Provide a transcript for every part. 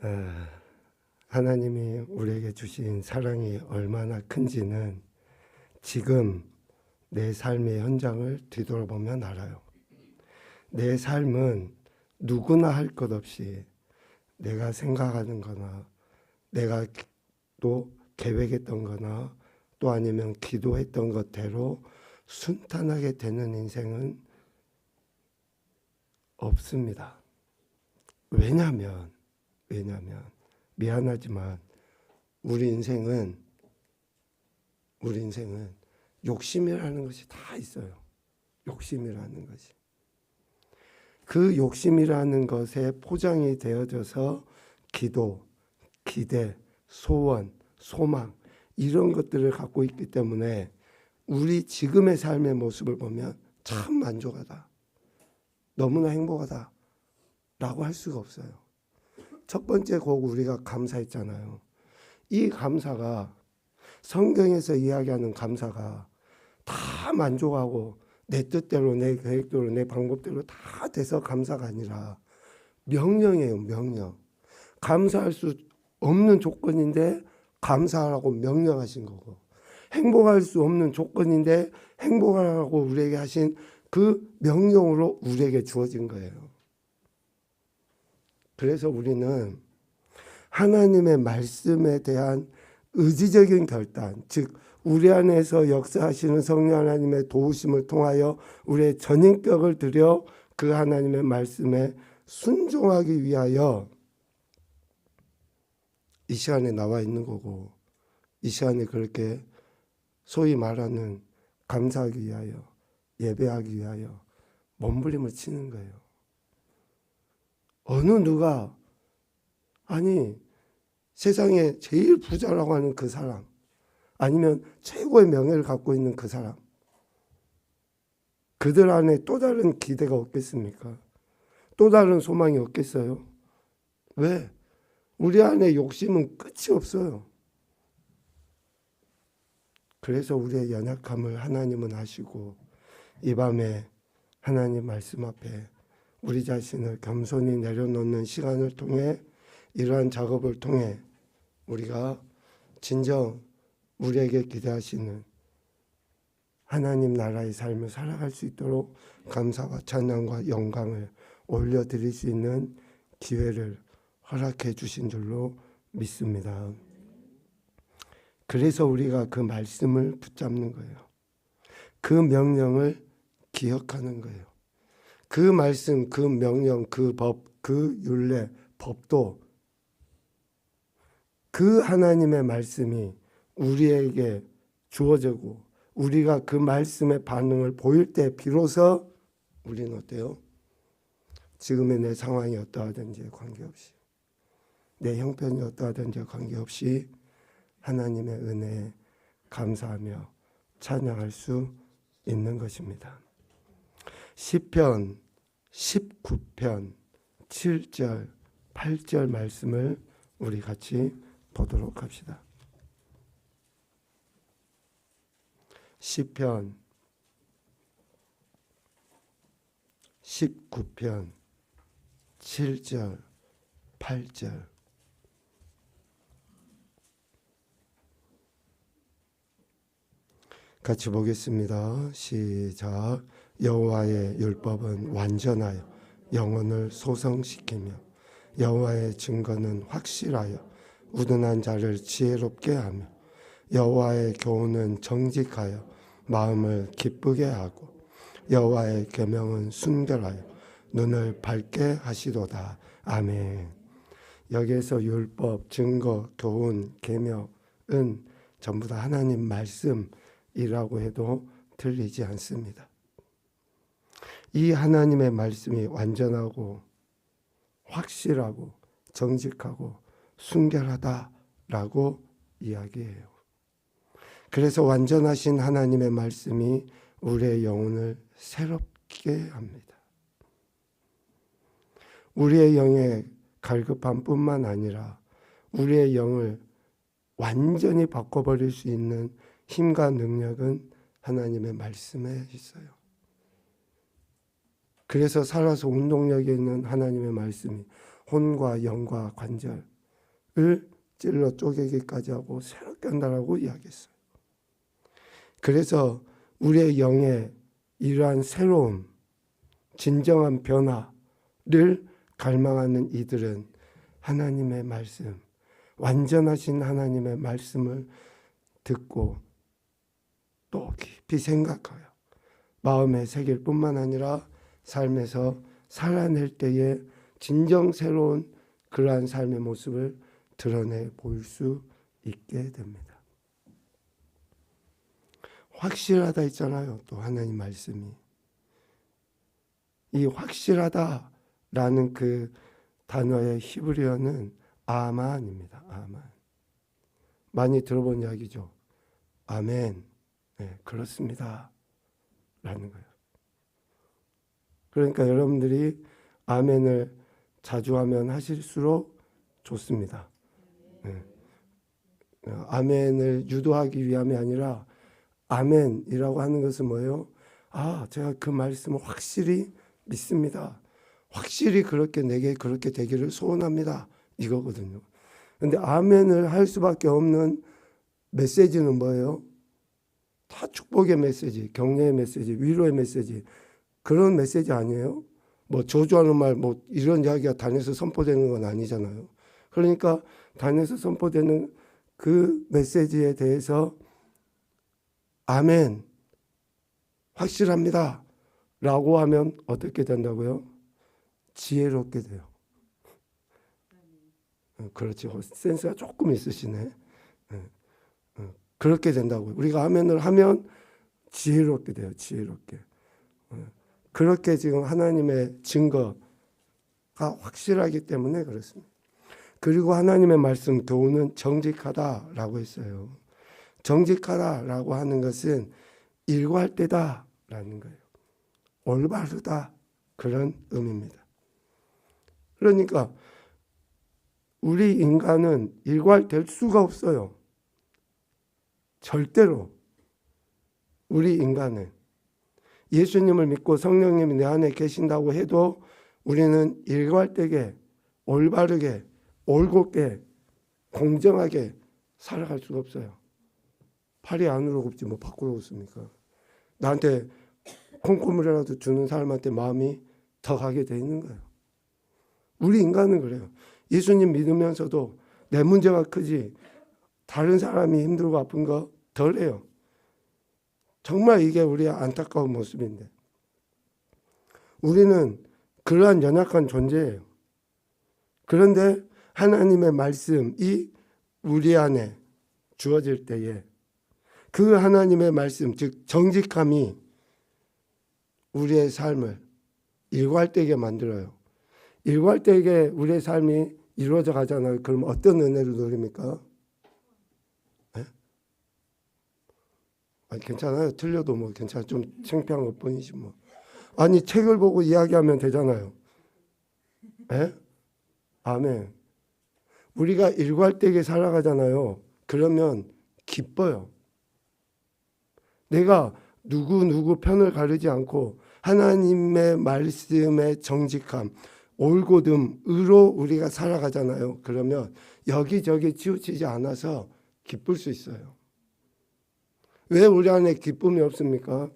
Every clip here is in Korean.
어, 하나님이 우리에게 주신 사랑이 얼마나 큰지는 지금 내 삶의 현장을 뒤돌아보면 알아요. 내 삶은 누구나 할 것 없이 내가 생각하는 거나 내가 또 계획했던 거나 또 아니면 기도했던 것대로 순탄하게 되는 인생은 없습니다. 왜냐하면 미안하지만 우리 인생은 욕심이라는 것이 다 있어요. 욕심이라는 것이. 그 욕심이라는 것에 포장이 되어져서 기도, 기대, 소원, 소망 이런 것들을 갖고 있기 때문에 우리 지금의 삶의 모습을 보면 참 만족하다. 너무나 행복하다. 라고 할 수가 없어요. 첫 번째 곡 우리가 감사했잖아요. 이 감사가 성경에서 이야기하는 감사가 다 만족하고 내 뜻대로 내 계획대로 내 방법대로 다 돼서 감사가 아니라 명령이에요. 명령. 감사할 수 없는 조건인데 감사하라고 명령하신 거고 행복할 수 없는 조건인데 행복하라고 우리에게 하신 그 명령으로 우리에게 주어진 거예요. 그래서 우리는 하나님의 말씀에 대한 의지적인 결단, 즉 우리 안에서 역사하시는 성령 하나님의 도우심을 통하여 우리의 전인격을 들여 그 하나님의 말씀에 순종하기 위하여 이 시간에 나와 있는 거고 이 시간에 그렇게 소위 말하는 감사하기 위하여 예배하기 위하여 몸부림을 치는 거예요. 어느 누가 아니 세상에 제일 부자라고 하는 그 사람 아니면 최고의 명예를 갖고 있는 그 사람 그들 안에 또 다른 기대가 없겠습니까? 또 다른 소망이 없겠어요? 왜? 우리 안에 욕심은 끝이 없어요. 그래서 우리의 연약함을 하나님은 아시고 이 밤에 하나님 말씀 앞에 우리 자신을 겸손히 내려놓는 시간을 통해 이러한 작업을 통해 우리가 진정 우리에게 기대하시는 하나님 나라의 삶을 살아갈 수 있도록 감사와 찬양과 영광을 올려드릴 수 있는 기회를 허락해 주신 줄로 믿습니다. 그래서 우리가 그 말씀을 붙잡는 거예요. 그 명령을 기억하는 거예요. 그 말씀, 그 명령, 그 법, 그 율례, 법도 그 하나님의 말씀이 우리에게 주어지고 우리가 그 말씀의 반응을 보일 때 비로소 우리는 어때요? 지금의 내 상황이 어떠하든지 관계없이 내 형편이 어떠하든지 관계없이 하나님의 은혜에 감사하며 찬양할 수 있는 것입니다. 시편 19편 7절 8절 말씀을 우리 같이 보도록 합시다. 시편 19편 7절 8절 같이 보겠습니다. 시작. 여호와의 율법은 완전하여 영혼을 소성시키며 여호와의 증거는 확실하여 우둔한 자를 지혜롭게 하며 여호와의 교훈은 정직하여 마음을 기쁘게 하고 여호와의 계명은 순결하여 눈을 밝게 하시도다. 아멘. 여기에서 율법, 증거, 교훈, 계명은 전부 다 하나님 말씀이라고 해도 틀리지 않습니다. 이 하나님의 말씀이 완전하고 확실하고 정직하고 순결하다라고 이야기해요. 그래서 완전하신 하나님의 말씀이 우리의 영혼을 새롭게 합니다. 우리의 영의 갈급함뿐만 아니라 우리의 영을 완전히 바꿔버릴 수 있는 힘과 능력은 하나님의 말씀에 있어요. 그래서 살아서 운동력이 있는 하나님의 말씀이 혼과 영과 관절을 찔러 쪼개기까지 하고 새롭게 한다라고 이야기했어요. 그래서 우리의 영에 이러한 새로움, 진정한 변화를 갈망하는 이들은 하나님의 말씀, 완전하신 하나님의 말씀을 듣고 또 깊이 생각하여 마음에 새길 뿐만 아니라 삶에서 살아낼 때에 진정 새로운 그러한 삶의 모습을 드러내 보일 수 있게 됩니다. 확실하다 했잖아요. 또 하나님 말씀이. 이 확실하다라는 그 단어의 히브리어는 아만입니다. 아만. 많이 들어본 이야기죠. 아멘. 네, 그렇습니다. 라는 거예요. 그러니까 여러분들이 아멘을 자주 하면 하실수록 좋습니다. 네. 아멘을 유도하기 위함이 아니라 아멘이라고 하는 것은 뭐예요? 아, 제가 그 말씀을 확실히 믿습니다. 확실히 그렇게 내게 그렇게 되기를 소원합니다. 이거거든요. 근데 아멘을 할 수밖에 없는 메시지는 뭐예요? 다 축복의 메시지, 격려의 메시지, 위로의 메시지, 그런 메시지 아니에요? 뭐 저주하는 말, 뭐 이런 이야기가 단에서 선포되는 건 아니잖아요. 그러니까 단에서 선포되는 그 메시지에 대해서 아멘, 확실합니다 라고 하면 어떻게 된다고요? 지혜롭게 돼요. 그렇지. 센스가 조금 있으시네. 그렇게 된다고요. 우리가 아멘을 하면 지혜롭게 돼요. 지혜롭게. 그렇게 지금 하나님의 증거가 확실하기 때문에 그렇습니다. 그리고 하나님의 말씀 교훈은 정직하다라고 했어요. 정직하다라고 하는 것은 일관되다라는 거예요. 올바르다 그런 의미입니다. 그러니까 우리 인간은 일관될 수가 없어요. 절대로. 우리 인간은 예수님을 믿고 성령님이 내 안에 계신다고 해도 우리는 일관되게 올바르게 올곧게 공정하게 살아갈 수가 없어요. 팔이 안으로 굽지 뭐 밖으로 굽습니까? 나한테 콩고물이라도 주는 사람한테 마음이 더 가게 돼 있는 거예요. 우리 인간은 그래요. 예수님 믿으면서도 내 문제가 크지 다른 사람이 힘들고 아픈 거 덜해요. 정말 이게 우리의 안타까운 모습인데 우리는 그러한 연약한 존재예요. 그런데 하나님의 말씀이 우리 안에 주어질 때에 그 하나님의 말씀, 즉 정직함이 우리의 삶을 일관되게 만들어요. 일관되게 우리의 삶이 이루어져 가잖아요. 그럼 어떤 은혜를 누립니까? 네? 아니, 괜찮아요. 틀려도 뭐 괜찮아. 좀 창피한 것 뿐이지 뭐. 아니 책을 보고 이야기하면 되잖아요. 네? 아멘. 우리가 일관되게 살아가잖아요. 그러면 기뻐요. 내가 누구 편을 가르지 않고 하나님의 말씀의 정직함, 올곧음으로 우리가 살아가잖아요. 그러면 여기저기 치우치지 않아서 기쁠 수 있어요. 왜 우리 안에 기쁨이 없습니까?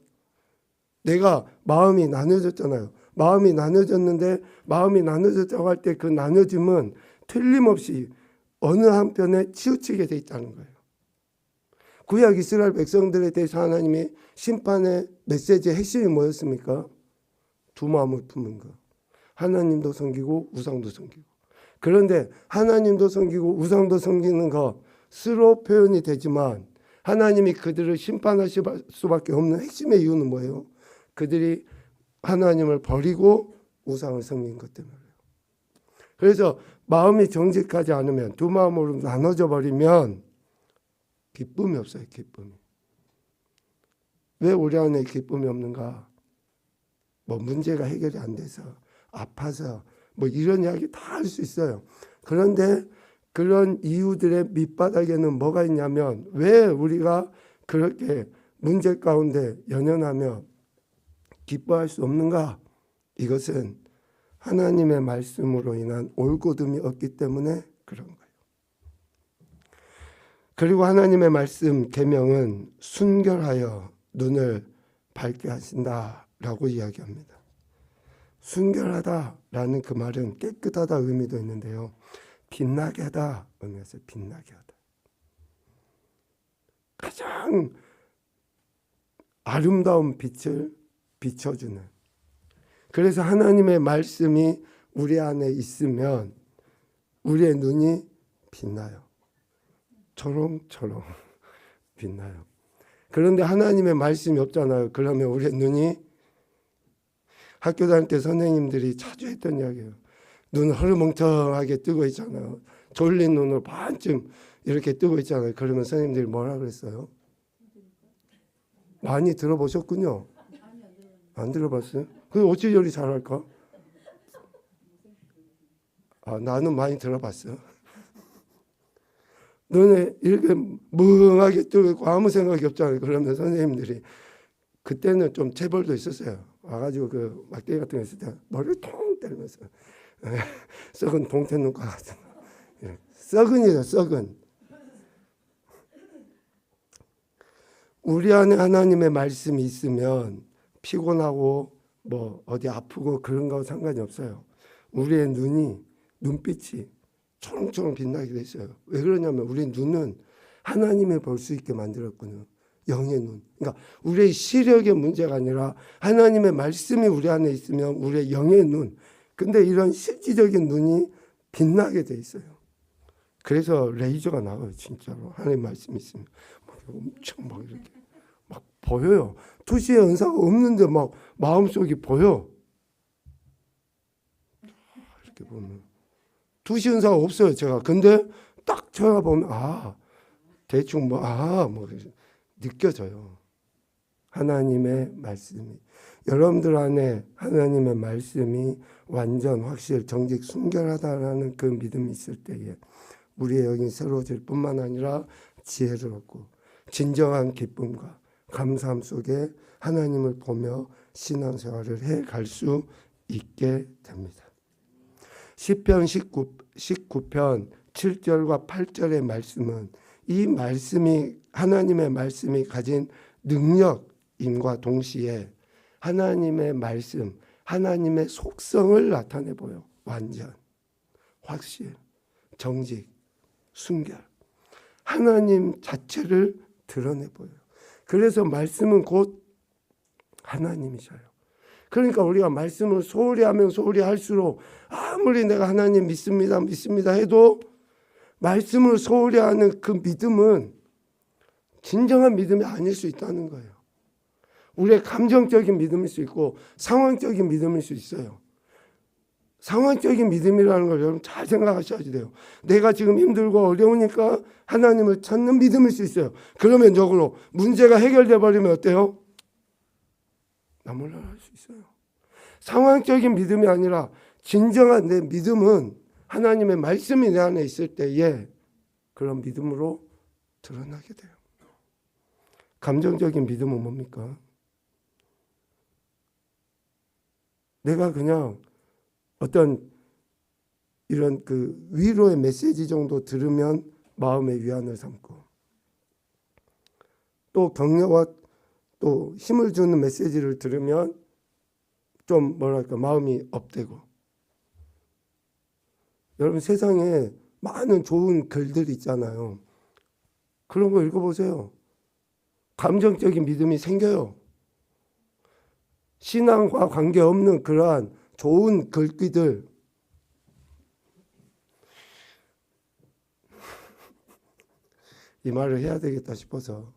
내가 마음이 나눠졌잖아요. 마음이 나눠졌는데 마음이 나눠졌다고 할 때 그 나눠짐은 틀림없이 어느 한편에 치우치게 돼 있다는 거예요. 구약 이스라엘 백성들에 대해서 하나님이 심판의 메시지의 핵심이 뭐였습니까? 두 마음을 품는 것. 하나님도 섬기고 우상도 섬기고. 그런데 하나님도 섬기고 우상도 섬기는 것으로 표현이 되지만 하나님이 그들을 심판하실 수밖에 없는 핵심의 이유는 뭐예요? 그들이 하나님을 버리고 우상을 섬긴 것 때문에. 그래서 마음이 정직하지 않으면 두 마음으로 나눠져 버리면 기쁨이 없어요. 기쁨이. 왜 우리 안에 기쁨이 없는가? 뭐 문제가 해결이 안 돼서 아파서 뭐 이런 이야기 다 할 수 있어요. 그런데 그런 이유들의 밑바닥에는 뭐가 있냐면 왜 우리가 그렇게 문제 가운데 연연하며 기뻐할 수 없는가? 이것은 하나님의 말씀으로 인한 올곧음이 없기 때문에 그런 거예요. 그리고 하나님의 말씀 계명은 순결하여 눈을 밝게 하신다라고 이야기합니다. 순결하다라는 그 말은 깨끗하다 의미도 있는데요. 빛나게 하다 의미가 있어요. 빛나게 하다. 가장 아름다운 빛을 비춰주는. 그래서 하나님의 말씀이 우리 안에 있으면 우리의 눈이 빛나요. 초롱초롱 빛나요. 그런데 하나님의 말씀이 없잖아요. 그러면 우리의 눈이, 학교 다닐 때 선생님들이 자주 했던 이야기예요. 눈 허르멍텅하게 뜨고 있잖아요. 졸린 눈으로 반쯤 이렇게 뜨고 있잖아요. 그러면 선생님들이 뭐라 그랬어요? 많이 들어보셨군요. 안 들어봤어요? 그럼 어찌 저리 잘할까? 나는 많이 들어봤어요. 눈에 이렇게 멍하게 뜨고 있고 아무 생각이 없잖아요. 그러면 선생님들이, 그때는 좀 체벌도 있었어요. 와가지고 그 막대기 같은 거 있을 때 머리를 통 때리면서 썩은 동태눈과 같은 거. 썩은이죠, 썩은. 우리 안에 하나님의 말씀이 있으면 피곤하고 뭐 어디 아프고 그런 거 상관이 없어요. 우리의 눈빛이 초롱초롱 빛나게 돼 있어요. 왜 그러냐면 우리 눈은 하나님을 볼 수 있게 만들었거든요. 영의 눈. 그러니까 우리의 시력의 문제가 아니라 하나님의 말씀이 우리 안에 있으면 우리의 영의 눈. 근데 이런 실질적인 눈이 빛나게 돼 있어요. 그래서 레이저가 나와요. 진짜로. 하나님 말씀이 있으면 막 엄청 막 이렇게 막 보여요. 투시의 은사가 없는데 막 마음속이 보여. 이렇게 보면 투시 은사가 없어요. 제가. 근데 딱 쳐다보면 대충 뭐 느껴져요. 하나님의 말씀이. 여러분들 안에 하나님의 말씀이 완전 확실 정직 순결하다라는 그 믿음이 있을 때에 우리의 영이 새로워질 뿐만 아니라 지혜를 얻고 진정한 기쁨과 감사함 속에 하나님을 보며 신앙생활을 해갈 수 있게 됩니다. 시편 19편 7절과 8절의 말씀은 이 말씀이, 하나님의 말씀이 가진 능력임과 동시에 하나님의 말씀, 하나님의 속성을 나타내 보여. 완전, 확실, 정직, 순결. 하나님 자체를 드러내 보여요. 그래서 말씀은 곧 하나님이셔요. 그러니까 우리가 말씀을 소홀히 하면 소홀히 할수록 아무리 내가 하나님 믿습니다 해도 말씀을 소홀히 하는 그 믿음은 진정한 믿음이 아닐 수 있다는 거예요. 우리의 감정적인 믿음일 수 있고 상황적인 믿음일 수 있어요. 상황적인 믿음이라는 걸 여러분 잘 생각하셔야 돼요. 내가 지금 힘들고 어려우니까 하나님을 찾는 믿음일 수 있어요. 그러면 적으로 문제가 해결돼 버리면 어때요? 나 몰라 할 수 있어요. 상황적인 믿음이 아니라 진정한 내 믿음은 하나님의 말씀이 내 안에 있을 때에 그런 믿음으로 드러나게 돼요. 감정적인 믿음은 뭡니까? 내가 그냥 어떤 이런 그 위로의 메시지 정도 들으면 마음의 위안을 삼고, 또 격려와 또 힘을 주는 메시지를 들으면 좀 뭐랄까 마음이 업되고. 여러분 세상에 많은 좋은 글들이 있잖아요. 그런 거 읽어보세요. 감정적인 믿음이 생겨요. 신앙과 관계없는 그러한 좋은 글귀들, 이 말을 해야 되겠다 싶어서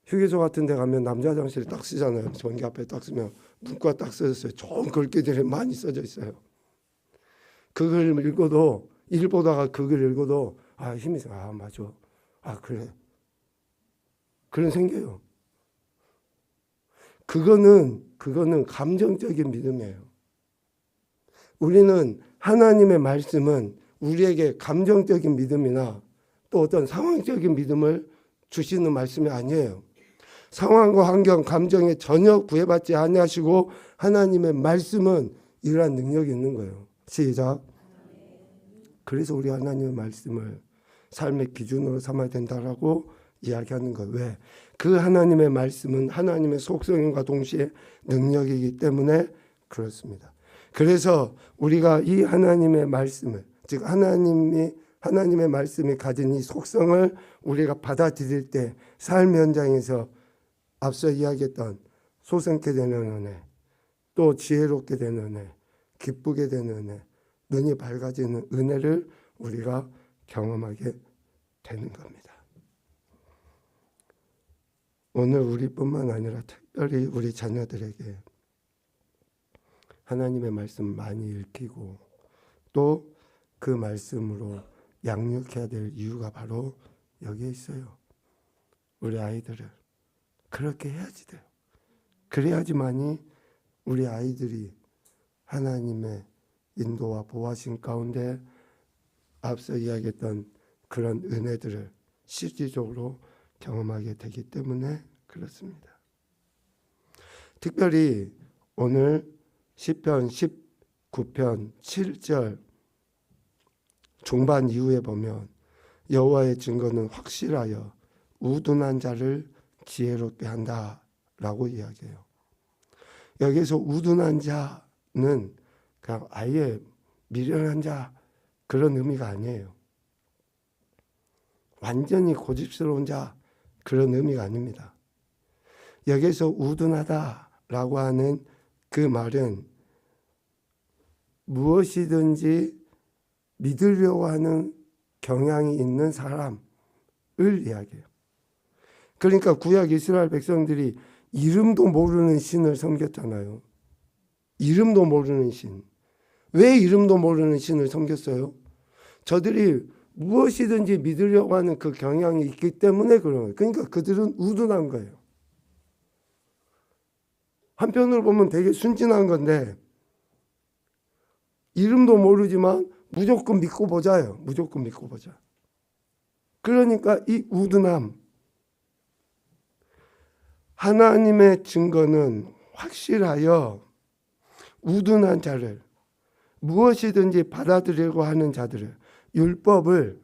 휴게소 같은 데 가면 남자 화장실에 딱 쓰잖아요. 전기 앞에 딱 쓰면 문구가 딱 써졌어요. 좋은 글귀들이 많이 써져 있어요. 그 글 읽어도, 일 보다가 그 글 읽어도 힘이 세. 맞아. 그래. 그런 생겨요. 그거는 감정적인 믿음이에요. 우리는 하나님의 말씀은 우리에게 감정적인 믿음이나 또 어떤 상황적인 믿음을 주시는 말씀이 아니에요. 상황과 환경, 감정에 전혀 구애받지 아니하시고 하나님의 말씀은 이러한 능력이 있는 거예요. 시작. 그래서 우리 하나님의 말씀을 삶의 기준으로 삼아야 된다라고 이야기하는 거예요. 왜? 그 하나님의 말씀은 하나님의 속성과 동시에 능력이기 때문에 그렇습니다. 그래서 우리가 이 하나님의 말씀을, 즉 하나님의 말씀이 가진 이 속성을 우리가 받아들일 때 삶의 현장에서 앞서 이야기했던 소생케 되는 은혜, 또 지혜롭게 되는 은혜, 기쁘게 되는 은혜, 눈이 밝아지는 은혜를 우리가 경험하게 되는 겁니다. 오늘 우리뿐만 아니라 특별히 우리 자녀들에게 하나님의 말씀 많이 읽히고 또 그 말씀으로 양육해야 될 이유가 바로 여기에 있어요. 우리 아이들을 그렇게 해야지 돼요. 그래야지만이 우리 아이들이 하나님의 인도와 보호하심 가운데 앞서 이야기했던 그런 은혜들을 실질적으로 경험하게 되기 때문에 그렇습니다. 특별히 오늘 시편 19편 7절 중반 이후에 보면 여호와의 증거는 확실하여 우둔한 자를 지혜롭게 한다라고 이야기해요. 여기서 우둔한 자는 그냥 아예 미련한 자 그런 의미가 아니에요. 완전히 고집스러운 자 그런 의미가 아닙니다. 여기서 우둔하다라고 하는 그 말은 무엇이든지 믿으려고 하는 경향이 있는 사람을 이야기해요. 그러니까 구약 이스라엘 백성들이 이름도 모르는 신을 섬겼잖아요. 이름도 모르는 신. 왜 이름도 모르는 신을 섬겼어요? 저들이 무엇이든지 믿으려고 하는 그 경향이 있기 때문에 그런 거예요. 그러니까 그들은 우둔한 거예요. 한편으로 보면 되게 순진한 건데 이름도 모르지만 무조건 믿고 보자요. 무조건 믿고 보자. 그러니까 이 우둔함. 하나님의 증거는 확실하여 우둔한 자를 무엇이든지 받아들이려고 하는 자들을 율법을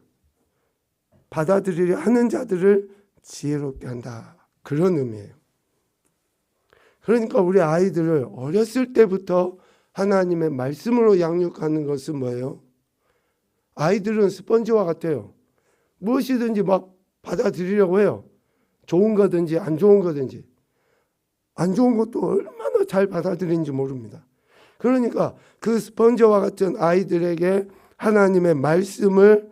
받아들이려 하는 자들을 지혜롭게 한다. 그런 의미예요. 그러니까 우리 아이들을 어렸을 때부터 하나님의 말씀으로 양육하는 것은 뭐예요? 아이들은 스펀지와 같아요. 무엇이든지 막 받아들이려고 해요. 좋은 거든지 안 좋은 거든지. 안 좋은 것도 얼마나 잘 받아들이는지 모릅니다. 그러니까 그 스펀지와 같은 아이들에게 하나님의 말씀을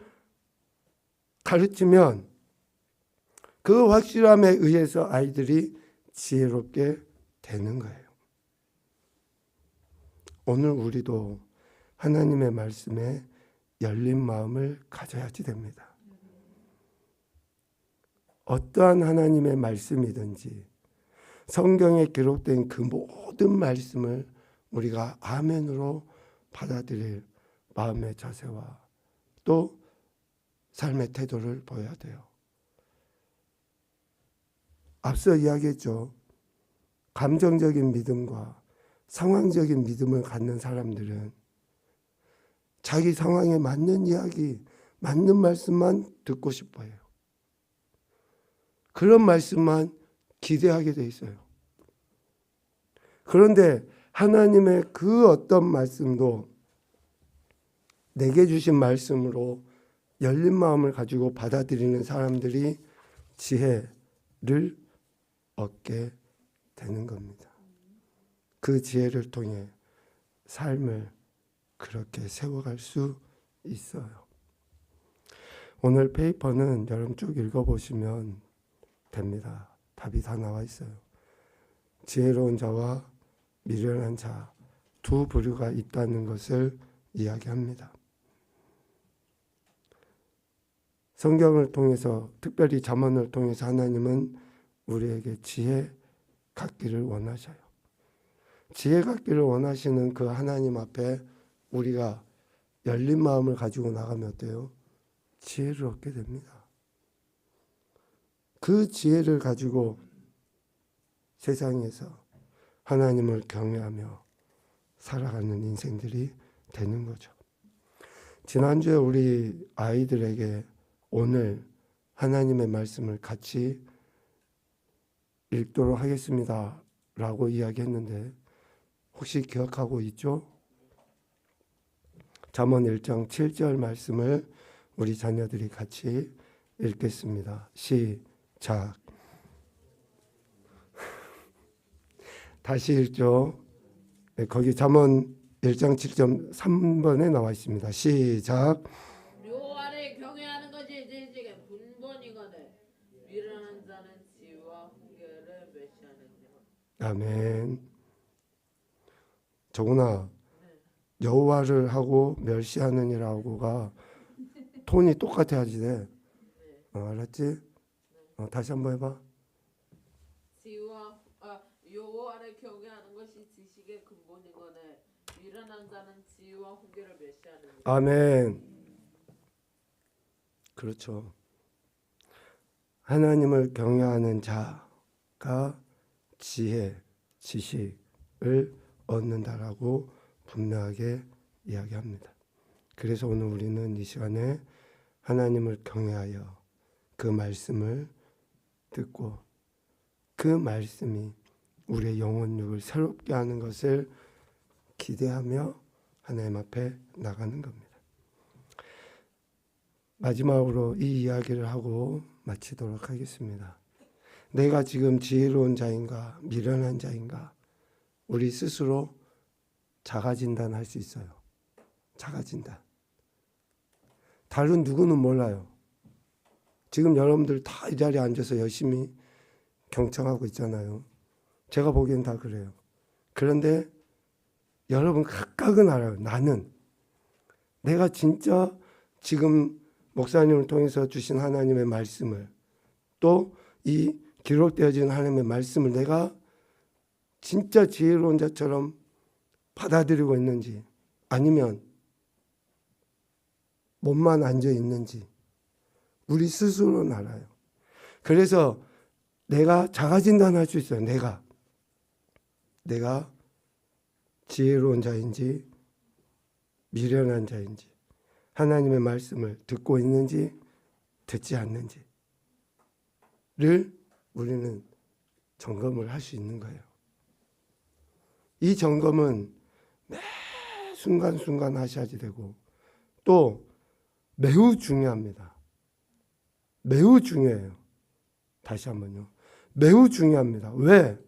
가르치면 그 확실함에 의해서 아이들이 지혜롭게 되는 거예요. 오늘 우리도 하나님의 말씀에 열린 마음을 가져야지 됩니다. 어떠한 하나님의 말씀이든지 성경에 기록된 그 모든 말씀을 우리가 아멘으로 받아들일 마음의 자세와 또 삶의 태도를 보여야 돼요. 앞서 이야기했죠. 감정적인 믿음과 상황적인 믿음을 갖는 사람들은 자기 상황에 맞는 이야기, 맞는 말씀만 듣고 싶어요. 그런 말씀만 기대하게 돼 있어요. 그런데 하나님의 그 어떤 말씀도 내게 주신 말씀으로 열린 마음을 가지고 받아들이는 사람들이 지혜를 얻게 되는 겁니다. 그 지혜를 통해 삶을 그렇게 세워갈 수 있어요. 오늘 페이퍼는 여러분 쭉 읽어보시면 됩니다. 답이 다 나와 있어요. 지혜로운 자와 미련한 자 두 부류가 있다는 것을 이야기합니다. 성경을 통해서 특별히 잠언을 통해서 하나님은 우리에게 지혜 갖기를 원하셔요. 지혜 갖기를 원하시는 그 하나님 앞에 우리가 열린 마음을 가지고 나가면 어때요? 지혜를 얻게 됩니다. 그 지혜를 가지고 세상에서 하나님을 경외하며 살아가는 인생들이 되는 거죠. 지난주에 우리 아이들에게 오늘 하나님의 말씀을 같이 읽도록 하겠습니다 라고 이야기했는데 혹시 기억하고 있죠? 잠언 1장 7절 말씀을 우리 자녀들이 같이 읽겠습니다. 시작. 다시 읽죠. 네, 거기 잠언 1장 7.3번에 나와 있습니다. 시작. 여호와를 경외하는 것이 지식의 근본이거늘 미련한 자는 지혜와 훈계를 멸시하느니라. 아멘. 정훈아, 여호와를 하고 멸시하느니라고가 톤이 똑같아야지 돼. 알았지? 다시 한번 해봐. 여호와를 경외하는 것이 지식의 근본이거늘 미련한 자는 지혜와 훈계를 멸시하느니라. 아멘. 그렇죠. 하나님을 경외하는 자가 지혜, 지식을 얻는다라고 분명하게 이야기합니다. 그래서 오늘 우리는 이 시간에 하나님을 경외하여 그 말씀을 듣고 그 말씀이 우리의 영혼육을 새롭게 하는 것을 기대하며 하나님 앞에 나가는 겁니다. 마지막으로 이 이야기를 하고 마치도록 하겠습니다. 내가 지금 지혜로운 자인가 미련한 자인가 우리 스스로 자가진단할 수 있어요. 자가진단. 다른 누구는 몰라요. 지금 여러분들 다 이 자리에 앉아서 열심히 경청하고 있잖아요. 제가 보기엔 다 그래요. 그런데 여러분 각각은 알아요. 나는 내가 진짜 지금 목사님을 통해서 주신 하나님의 말씀을 또 이 기록되어진 하나님의 말씀을 내가 진짜 지혜로운 자처럼 받아들이고 있는지 아니면 몸만 앉아 있는지 우리 스스로는 알아요. 그래서 내가 자가진단할 수 있어요. 내가 지혜로운 자인지 미련한 자인지 하나님의 말씀을 듣고 있는지 듣지 않는지를 우리는 점검을 할 수 있는 거예요. 이 점검은 매 순간순간 하셔야 되고 또 매우 중요합니다. 매우 중요해요. 다시 한번요. 매우 중요합니다. 왜?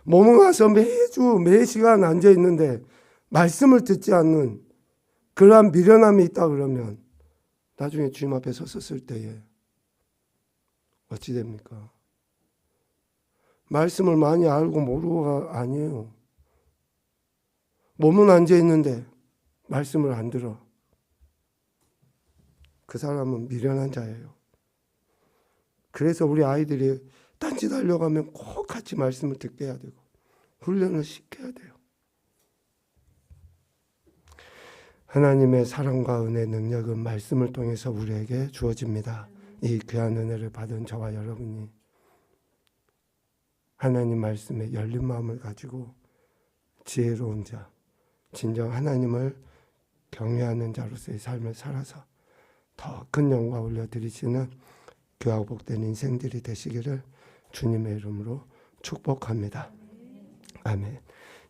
몸을 와서 매 시간 앉아 있는데 말씀을 듣지 않는 그러한 미련함이 있다 그러면 나중에 주님 앞에 섰을 때에 어찌 됩니까? 말씀을 많이 알고 모르고가 아니에요. 몸은 앉아 있는데 말씀을 안 들어. 그 사람은 미련한 자예요. 그래서 우리 아이들이 딴짓하려고 하면 꼭 같이 말씀을 듣게 해야 되고 훈련을 시켜야 돼요. 하나님의 사랑과 은혜 능력은 말씀을 통해서 우리에게 주어집니다. 이 귀한 은혜를 받은 저와 여러분이 하나님 말씀에 열린 마음을 가지고 지혜로운 자, 진정 하나님을 경외하는 자로서의 삶을 살아서 더 큰 영광 올려드리시는 귀하고 복된 인생들이 되시기를 주님의 이름으로 축복합니다. 아멘.